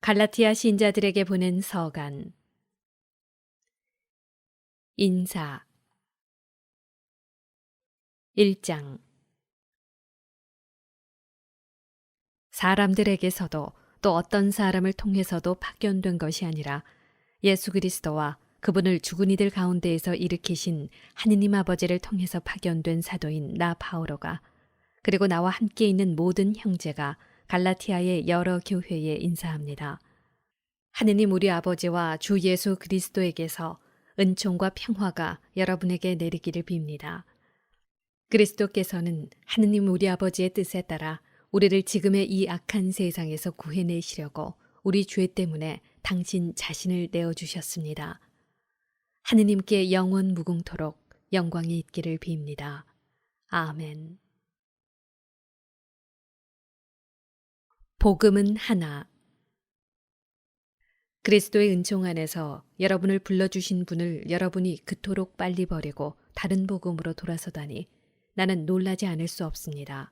갈라티아 신자들에게 보낸 서간. 인사 1장. 사람들에게서도 또 어떤 사람을 통해서도 파견된 것이 아니라 예수 그리스도와 그분을 죽은 이들 가운데에서 일으키신 하느님 아버지를 통해서 파견된 사도인 나 바오로가, 그리고 나와 함께 있는 모든 형제가 갈라티아의 여러 교회에 인사합니다. 하느님 우리 아버지와 주 예수 그리스도에게서 은총과 평화가 여러분에게 내리기를 빕니다. 그리스도께서는 하느님 우리 아버지의 뜻에 따라 우리를 지금의 이 악한 세상에서 구해내시려고 우리 죄 때문에 당신 자신을 내어주셨습니다. 하느님께 영원 무궁토록 영광이 있기를 빕니다. 아멘. 복음은 하나. 그리스도의 은총 안에서 여러분을 불러주신 분을 여러분이 그토록 빨리 버리고 다른 복음으로 돌아서다니 나는 놀라지 않을 수 없습니다.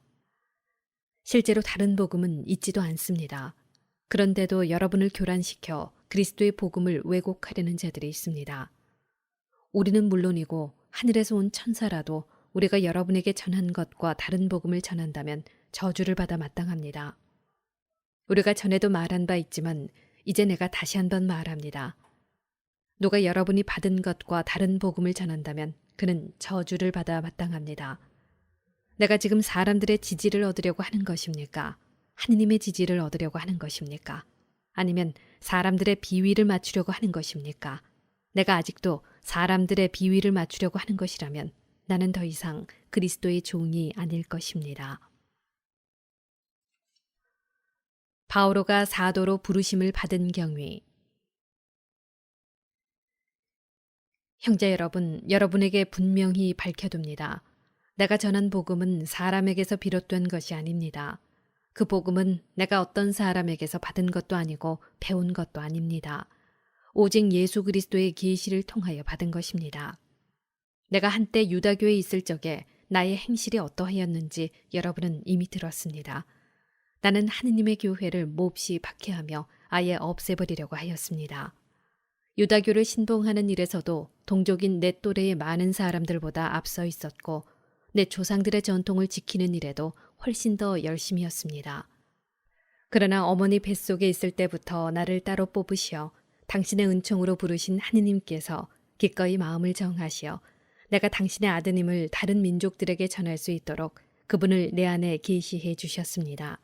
실제로 다른 복음은 있지도 않습니다. 그런데도 여러분을 교란시켜 그리스도의 복음을 왜곡하려는 자들이 있습니다. 우리는 물론이고 하늘에서 온 천사라도 우리가 여러분에게 전한 것과 다른 복음을 전한다면 저주를 받아 마땅합니다. 우리가 전에도 말한 바 있지만 이제 내가 다시 한번 말합니다. 누가 여러분이 받은 것과 다른 복음을 전한다면 그는 저주를 받아 마땅합니다. 내가 지금 사람들의 지지를 얻으려고 하는 것입니까? 하느님의 지지를 얻으려고 하는 것입니까? 아니면 사람들의 비위를 맞추려고 하는 것입니까? 내가 아직도 사람들의 비위를 맞추려고 하는 것이라면 나는 더 이상 그리스도의 종이 아닐 것입니다. 바오로가 사도로 부르심을 받은 경위. 형제 여러분, 여러분에게 분명히 밝혀둡니다. 내가 전한 복음은 사람에게서 비롯된 것이 아닙니다. 그 복음은 내가 어떤 사람에게서 받은 것도 아니고 배운 것도 아닙니다. 오직 예수 그리스도의 계시를 통하여 받은 것입니다. 내가 한때 유다교에 있을 적에 나의 행실이 어떠하였는지 여러분은 이미 들었습니다. 나는 하느님의 교회를 몹시 박해하며 아예 없애버리려고 하였습니다. 유다교를 신봉하는 일에서도 동족인 내 또래의 많은 사람들보다 앞서 있었고 내 조상들의 전통을 지키는 일에도 훨씬 더 열심이었습니다. 그러나 어머니 뱃속에 있을 때부터 나를 따로 뽑으시어 당신의 은총으로 부르신 하느님께서 기꺼이 마음을 정하시어 내가 당신의 아드님을 다른 민족들에게 전할 수 있도록 그분을 내 안에 계시해 주셨습니다.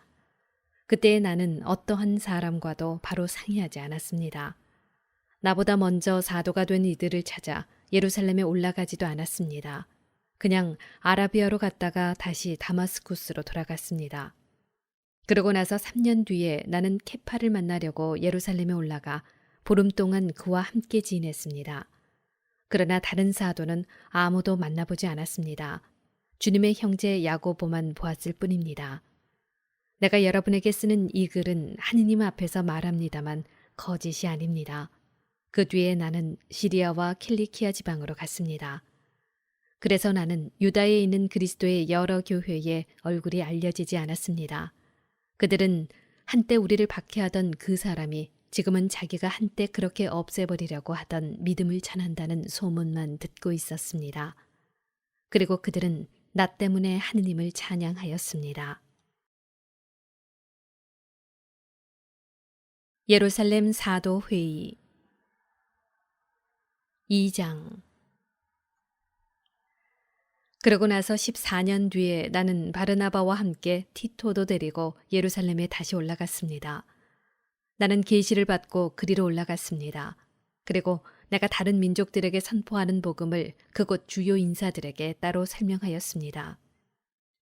그때의 나는 어떠한 사람과도 바로 상의하지 않았습니다. 나보다 먼저 사도가 된 이들을 찾아 예루살렘에 올라가지도 않았습니다. 그냥 아라비아로 갔다가 다시 다마스쿠스로 돌아갔습니다. 그러고 나서 3년 뒤에 나는 케파를 만나려고 예루살렘에 올라가 보름 동안 그와 함께 지냈습니다. 그러나 다른 사도는 아무도 만나보지 않았습니다. 주님의 형제 야고보만 보았을 뿐입니다. 내가 여러분에게 쓰는 이 글은 하느님 앞에서 말합니다만 거짓이 아닙니다. 그 뒤에 나는 시리아와 킬리키아 지방으로 갔습니다. 그래서 나는 유다에 있는 그리스도의 여러 교회에 얼굴이 알려지지 않았습니다. 그들은 한때 우리를 박해하던 그 사람이 지금은 자기가 한때 그렇게 없애버리려고 하던 믿음을 전한다는 소문만 듣고 있었습니다. 그리고 그들은 나 때문에 하느님을 찬양하였습니다. 예루살렘 사도 회의 2장. 그러고 나서 14년 뒤에 나는 바르나바와 함께 티토도 데리고 예루살렘에 다시 올라갔습니다. 나는 계시를 받고 그리로 올라갔습니다. 그리고 내가 다른 민족들에게 선포하는 복음을 그곳 주요 인사들에게 따로 설명하였습니다.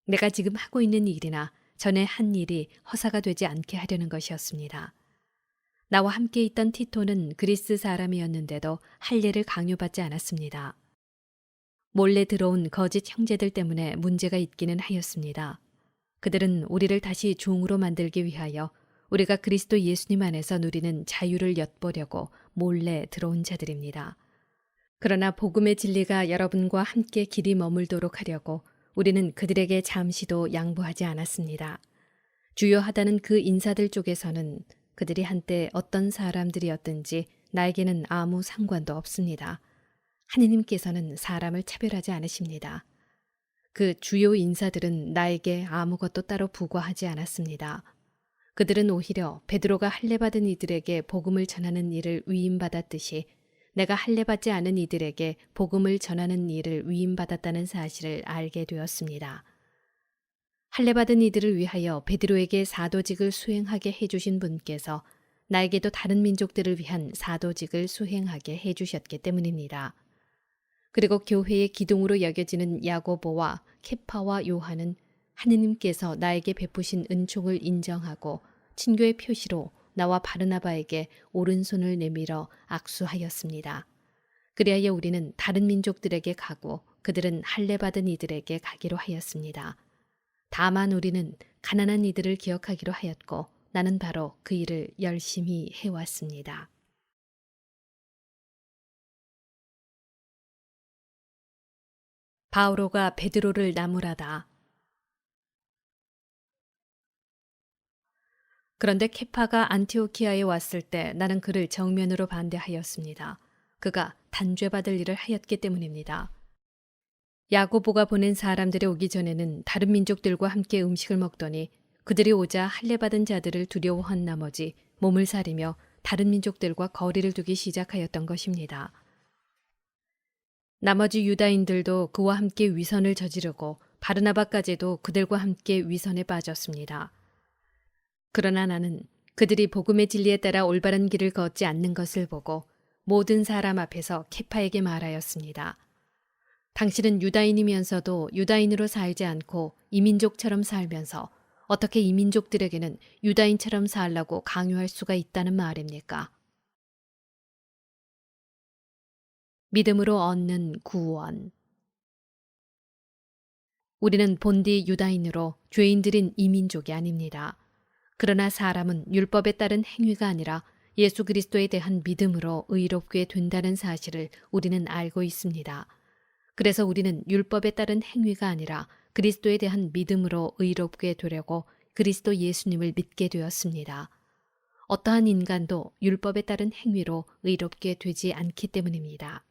내가 지금 하고 있는 일이나 전에 한 일이 허사가 되지 않게 하려는 것이었습니다. 나와 함께 있던 티토는 그리스 사람이었는데도 할례를 강요받지 않았습니다. 몰래 들어온 거짓 형제들 때문에 문제가 있기는 하였습니다. 그들은 우리를 다시 종으로 만들기 위하여 우리가 그리스도 예수님 안에서 누리는 자유를 엿보려고 몰래 들어온 자들입니다. 그러나 복음의 진리가 여러분과 함께 길이 머물도록 하려고 우리는 그들에게 잠시도 양보하지 않았습니다. 주요하다는 그 인사들 쪽에서는 그들이 한때 어떤 사람들이었든지 나에게는 아무 상관도 없습니다. 하느님께서는 사람을 차별하지 않으십니다. 그 주요 인사들은 나에게 아무것도 따로 부과하지 않았습니다. 그들은 오히려 베드로가 할례받은 이들에게 복음을 전하는 일을 위임받았듯이 내가 할례받지 않은 이들에게 복음을 전하는 일을 위임받았다는 사실을 알게 되었습니다. 할례받은 이들을 위하여 베드로에게 사도직을 수행하게 해주신 분께서 나에게도 다른 민족들을 위한 사도직을 수행하게 해주셨기 때문입니다. 그리고 교회의 기둥으로 여겨지는 야고보와 케파와 요한은 하느님께서 나에게 베푸신 은총을 인정하고 친교의 표시로 나와 바르나바에게 오른손을 내밀어 악수하였습니다. 그리하여 우리는 다른 민족들에게 가고 그들은 할례받은 이들에게 가기로 하였습니다. 다만 우리는 가난한 이들을 기억하기로 하였고 나는 바로 그 일을 열심히 해왔습니다. 바오로가 베드로를 나무라다. 그런데 케파가 안티오키아에 왔을 때 나는 그를 정면으로 반대하였습니다. 그가 단죄받을 일을 하였기 때문입니다. 야고보가 보낸 사람들이 오기 전에는 다른 민족들과 함께 음식을 먹더니 그들이 오자 할례받은 자들을 두려워한 나머지 몸을 사리며 다른 민족들과 거리를 두기 시작하였던 것입니다. 나머지 유다인들도 그와 함께 위선을 저지르고 바르나바까지도 그들과 함께 위선에 빠졌습니다. 그러나 나는 그들이 복음의 진리에 따라 올바른 길을 걷지 않는 것을 보고 모든 사람 앞에서 케파에게 말하였습니다. 당신은 유다인이면서도 유다인으로 살지 않고 이민족처럼 살면서 어떻게 이민족들에게는 유다인처럼 살라고 강요할 수가 있다는 말입니까? 믿음으로 얻는 구원. 우리는 본디 유다인으로 죄인들인 이민족이 아닙니다. 그러나 사람은 율법에 따른 행위가 아니라 예수 그리스도에 대한 믿음으로 의롭게 된다는 사실을 우리는 알고 있습니다. 그래서 우리는 율법에 따른 행위가 아니라 그리스도에 대한 믿음으로 의롭게 되려고 그리스도 예수님을 믿게 되었습니다. 어떠한 인간도 율법에 따른 행위로 의롭게 되지 않기 때문입니다.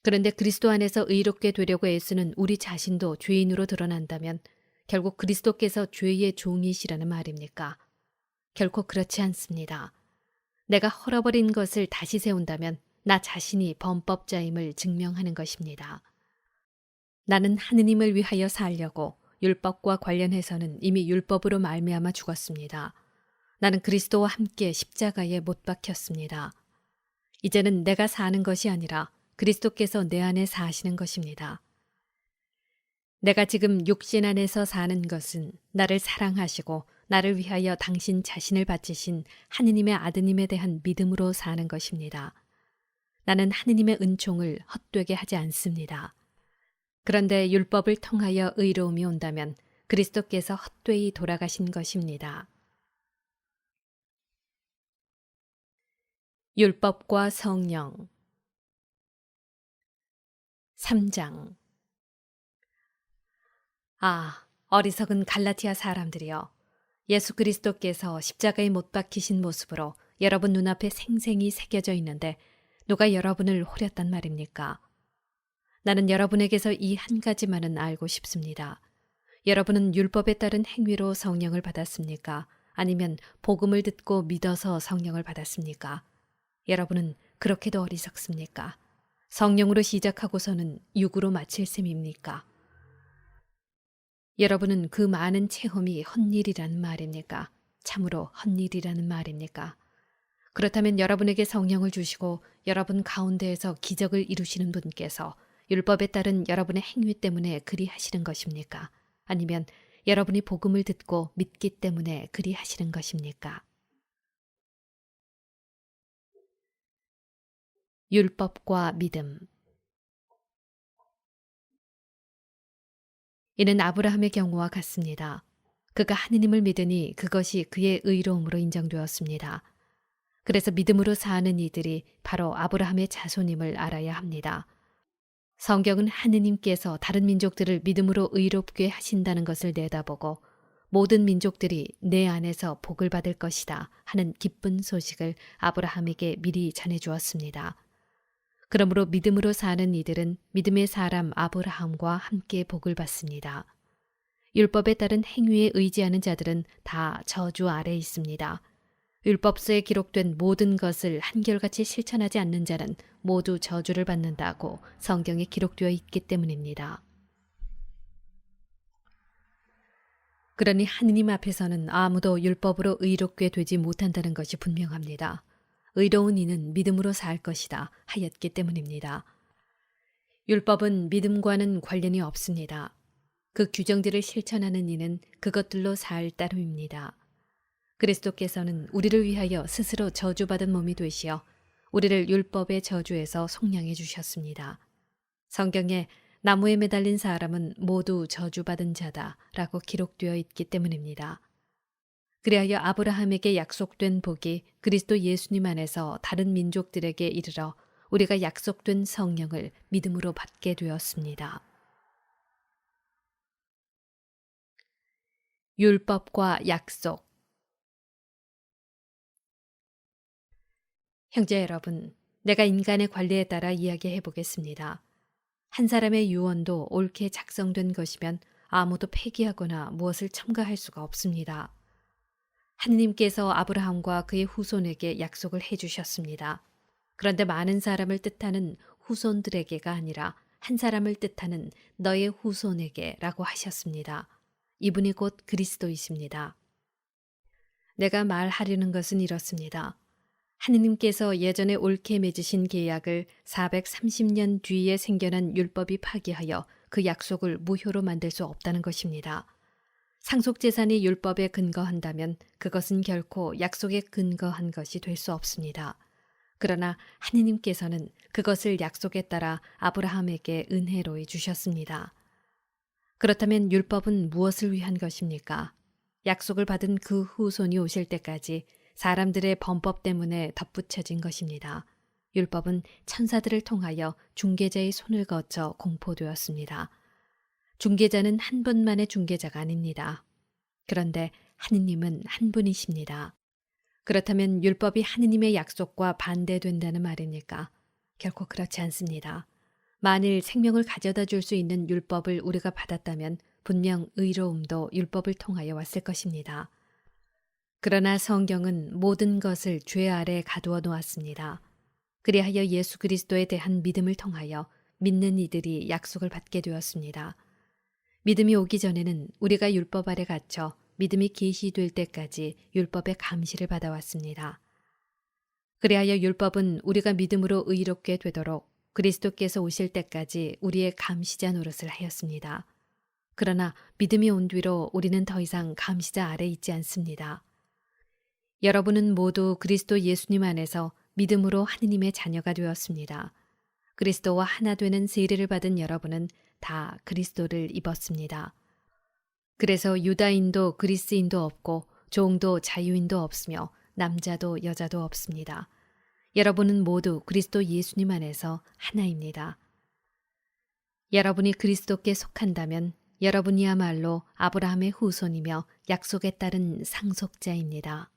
그런데 그리스도 안에서 의롭게 되려고 애쓰는 우리 자신도 죄인으로 드러난다면 결국 그리스도께서 죄의 종이시라는 말입니까? 결코 그렇지 않습니다. 내가 헐어버린 것을 다시 세운다면 나 자신이 범법자임을 증명하는 것입니다. 나는 하느님을 위하여 살려고 율법과 관련해서는 이미 율법으로 말미암아 죽었습니다. 나는 그리스도와 함께 십자가에 못 박혔습니다. 이제는 내가 사는 것이 아니라 그리스도께서 내 안에 사시는 것입니다. 내가 지금 육신 안에서 사는 것은 나를 사랑하시고 나를 위하여 당신 자신을 바치신 하느님의 아드님에 대한 믿음으로 사는 것입니다. 나는 하느님의 은총을 헛되게 하지 않습니다. 그런데 율법을 통하여 의로움이 온다면 그리스도께서 헛되이 돌아가신 것입니다. 율법과 성령 3장. 어리석은 갈라티아 사람들이여. 예수 그리스도께서 십자가에 못 박히신 모습으로 여러분 눈앞에 생생히 새겨져 있는데 누가 여러분을 호렸단 말입니까? 나는 여러분에게서 이 한 가지만은 알고 싶습니다. 여러분은 율법에 따른 행위로 성령을 받았습니까? 아니면 복음을 듣고 믿어서 성령을 받았습니까? 여러분은 그렇게도 어리석습니까? 성령으로 시작하고서는 육으로 마칠 셈입니까? 여러분은 그 많은 체험이 헛일이라는 말입니까? 참으로 헛일이라는 말입니까? 그렇다면 여러분에게 성령을 주시고 여러분 가운데에서 기적을 이루시는 분께서 율법에 따른 여러분의 행위 때문에 그리 하시는 것입니까? 아니면 여러분이 복음을 듣고 믿기 때문에 그리 하시는 것입니까? 율법과 믿음. 이는 아브라함의 경우와 같습니다. 그가 하느님을 믿으니 그것이 그의 의로움으로 인정되었습니다. 그래서 믿음으로 사는 이들이 바로 아브라함의 자손임을 알아야 합니다. 성경은 하느님께서 다른 민족들을 믿음으로 의롭게 하신다는 것을 내다보고 모든 민족들이 내 안에서 복을 받을 것이다 하는 기쁜 소식을 아브라함에게 미리 전해 주었습니다. 그러므로 믿음으로 사는 이들은 믿음의 사람 아브라함과 함께 복을 받습니다. 율법에 따른 행위에 의지하는 자들은 다 저주 아래 있습니다. 율법서에 기록된 모든 것을 한결같이 실천하지 않는 자는 모두 저주를 받는다고 성경에 기록되어 있기 때문입니다. 그러니 하느님 앞에서는 아무도 율법으로 의롭게 되지 못한다는 것이 분명합니다. 의로운 이는 믿음으로 살 것이다 하였기 때문입니다. 율법은 믿음과는 관련이 없습니다. 그 규정들을 실천하는 이는 그것들로 살 따름입니다. 그리스도께서는 우리를 위하여 스스로 저주받은 몸이 되시어 우리를 율법의 저주에서 속량해 주셨습니다. 성경에 나무에 매달린 사람은 모두 저주받은 자다라고 기록되어 있기 때문입니다. 그리하여 아브라함에게 약속된 복이 그리스도 예수님 안에서 다른 민족들에게 이르러 우리가 약속된 성령을 믿음으로 받게 되었습니다. 율법과 약속. 형제 여러분, 내가 인간의 관리에 따라 이야기해 보겠습니다. 한 사람의 유언도 옳게 작성된 것이면 아무도 폐기하거나 무엇을 첨가할 수가 없습니다. 하느님께서 아브라함과 그의 후손에게 약속을 해 주셨습니다. 그런데 많은 사람을 뜻하는 후손들에게가 아니라 한 사람을 뜻하는 너의 후손에게라고 하셨습니다. 이분이 곧 그리스도이십니다. 내가 말하려는 것은 이렇습니다. 하느님께서 예전에 옳게 맺으신 계약을 430년 뒤에 생겨난 율법이 파기하여 그 약속을 무효로 만들 수 없다는 것입니다. 상속재산이 율법에 근거한다면 그것은 결코 약속에 근거한 것이 될 수 없습니다. 그러나 하느님께서는 그것을 약속에 따라 아브라함에게 은혜로 주셨습니다. 그렇다면 율법은 무엇을 위한 것입니까? 약속을 받은 그 후손이 오실 때까지 사람들의 범법 때문에 덧붙여진 것입니다. 율법은 천사들을 통하여 중개자의 손을 거쳐 공포되었습니다. 중개자는 한 분만의 중개자가 아닙니다. 그런데 하느님은 한 분이십니다. 그렇다면 율법이 하느님의 약속과 반대된다는 말입니까? 결코 그렇지 않습니다. 만일 생명을 가져다 줄 수 있는 율법을 우리가 받았다면 분명 의로움도 율법을 통하여 왔을 것입니다. 그러나 성경은 모든 것을 죄 아래 가두어 놓았습니다. 그리하여 예수 그리스도에 대한 믿음을 통하여 믿는 이들이 약속을 받게 되었습니다. 믿음이 오기 전에는 우리가 율법 아래 갇혀 믿음이 계시될 때까지 율법의 감시를 받아왔습니다. 그리하여 율법은 우리가 믿음으로 의롭게 되도록 그리스도께서 오실 때까지 우리의 감시자 노릇을 하였습니다. 그러나 믿음이 온 뒤로 우리는 더 이상 감시자 아래 있지 않습니다. 여러분은 모두 그리스도 예수님 안에서 믿음으로 하느님의 자녀가 되었습니다. 그리스도와 하나 되는 세례를 받은 여러분은 다 그리스도를 입었습니다. 그래서 유다인도 그리스인도 없고 종도 자유인도 없으며 남자도 여자도 없습니다. 여러분은 모두 그리스도 예수님 안에서 하나입니다. 여러분이 그리스도께 속한다면 여러분이야말로 아브라함의 후손이며 약속에 따른 상속자입니다.